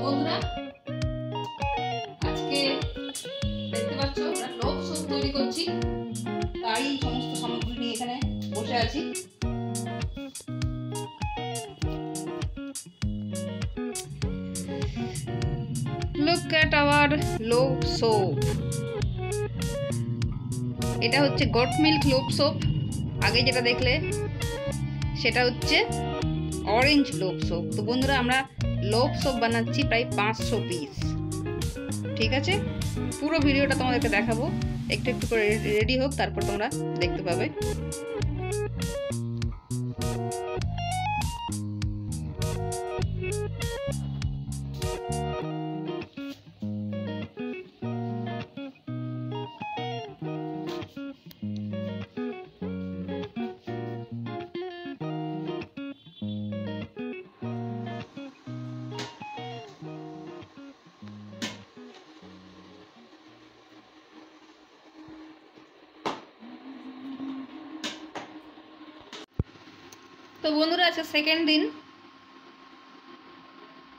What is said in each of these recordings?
বন্ধুরা আজকে দেখতে পাচ্ছ আমরা লোভ সোপ তৈরি করছি, তাই সমস্ত সামগ্রী নিয়ে এখানে বসে আছি। Look at our লোভ সোপ। এটা হচ্ছে গট মিল্ক লোভ সোপ। আগে যেটা দেখলে সেটা হচ্ছে অরেঞ্জ লোভ সোপ। তো বন্ধুরা আমরা লোভ সোপ বানাচ্ছি প্রায় 500 পিস। ঠিক আছে, পুরো ভিডিওটা তোমাদেরকে দেখাবো, একটু একটু করে রেডি হোক, তারপর তোমরা দেখতে পাবে। তো বন্ধুরা আজকে সেকেন্ড দিন।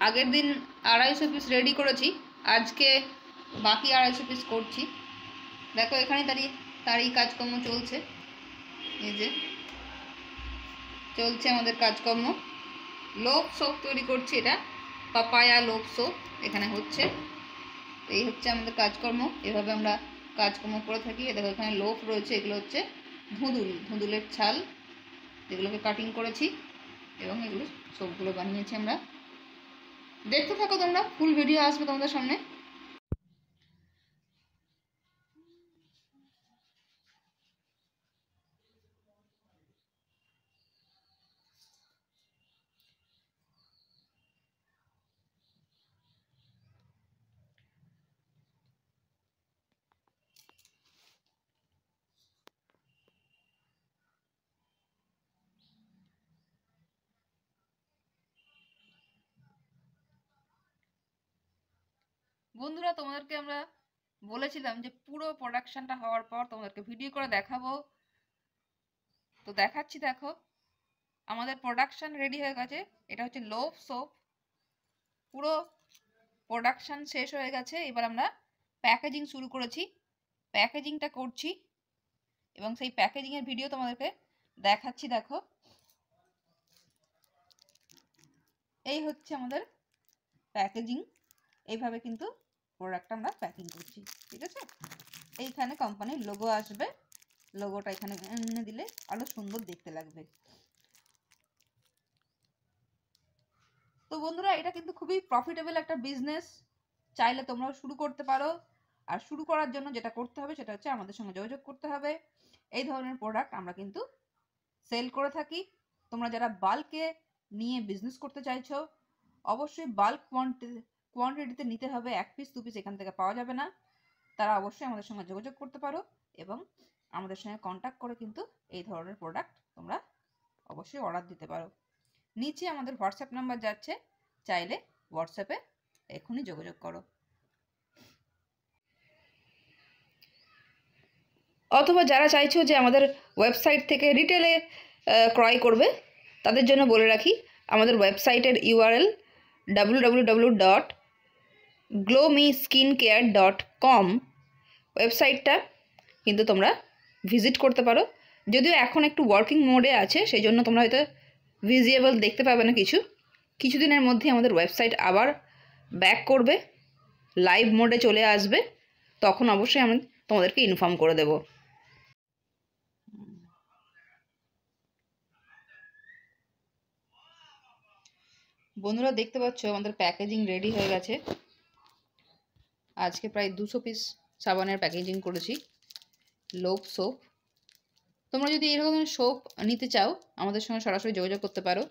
আগের দিন 250 পিস রেডি করেছি, আজকে বাকি 250 পিস করছি। দেখো এখানে তারই কাজকর্ম চলছে। এই যে চলছে আমাদের কাজকর্ম। লোভ সোপ তৈরি করছি, এটা পাপায়া লোভ সোপ এখানে হচ্ছে। এই হচ্ছে আমাদের কাজকর্ম, এভাবে আমরা কাজকর্ম করে থাকি। দেখো এখানে লোভ রয়েছে, এগুলো হচ্ছে ধুঁদুলের ছাল, এগুলোকে কাটিং করেছি এবং এগুলো সবগুলো বানিয়েছি আমরা। দেখতে থাকো তোমরা, ফুল ভিডিও আসবে তোমাদের সামনে। বন্ধুরা তোমাদেরকে আমরা বলেছিলাম যে পুরো প্রোডাকশনটা হওয়ার পর তোমাদেরকে ভিডিও করে দেখাবো, তো দেখাচ্ছি। দেখো আমাদের প্রোডাকশন রেডি হয়ে গেছে। এটা হচ্ছে লোভ সোপ, পুরো প্রোডাকশন শেষ হয়ে গেছে। এবার আমরা প্যাকেজিং শুরু করেছি, প্যাকেজিংটা করছি এবং সেই প্যাকেজিংয়ের ভিডিও তোমাদেরকে দেখাচ্ছি। দেখো এই হচ্ছে আমাদের প্যাকেজিং, এইভাবে কিন্তু প্রোডাক্টটা আমরা প্যাকিং করছি। ঠিক আছে, এইখানে কোম্পানির লোগো আসবে, লোগোটা এখানে এনে দিলে আরো সুন্দর দেখতে লাগবে। তো বন্ধুরা এটা কিন্তু খুবই প্রফিটেবল একটা বিজনেস, চাইলে তোমরাও শুরু করতে পারো। আর শুরু করার জন্য যেটা করতে হবে সেটা হচ্ছে আমাদের সঙ্গে যোগাযোগ করতে হবে। এই ধরনের প্রোডাক্ট আমরা কিন্তু সেল করে থাকি। তোমরা যারা বাল্কে নিয়ে বিজনেস করতে চাইছো, অবশ্যই বাল্ক কোয়ান্টিটিতে নিতে হবে, 1 পিস 2 পিস এখান থেকে পাওয়া যাবে না। তারা অবশ্যই আমাদের সঙ্গে যোগাযোগ করতে পারো এবং আমাদের সঙ্গে কন্ট্যাক্ট করে কিন্তু এই ধরনের প্রোডাক্ট তোমরা অবশ্যই অর্ডার দিতে পারো। নিচে আমাদের হোয়াটসঅ্যাপ নাম্বার যাচ্ছে, চাইলে হোয়াটসঅ্যাপে এখনই যোগাযোগ করো। অথবা যারা চাইছো যে আমাদের ওয়েবসাইট থেকে রিটেলে ক্রয় করবে, তাদের জন্য বলে রাখি আমাদের ওয়েবসাইটের ইউআরএল www.glowmeskincare.com ওয়েবসাইটটা কিন্তু তোমরা ভিজিট করতে পারো। যদিও এখন একটু ওয়ার্কিং মোডে আছে, সেই জন্য তোমরা হয়তো ভিজিবল দেখতে পাবে না। কিছুদিনের মধ্যে আমাদের ওয়েবসাইট আবার ব্যাক করবে, লাইভ মোডে চলে আসবে, তখন অবশ্যই আমি তোমাদেরকে ইনফর্ম করে দেব। বন্ধুরা দেখতে পাচ্ছ আমাদের প্যাকেজিং রেডি হয়ে গেছে। আজকে প্রায় 200 পিস সাবানের প্যাকেজিং করেছি, লোভ সোপ। তোমরা যদি এই ধরনের সোপ নিতে চাও আমাদের সঙ্গে সরাসরি যোগাযোগ করতে পারো।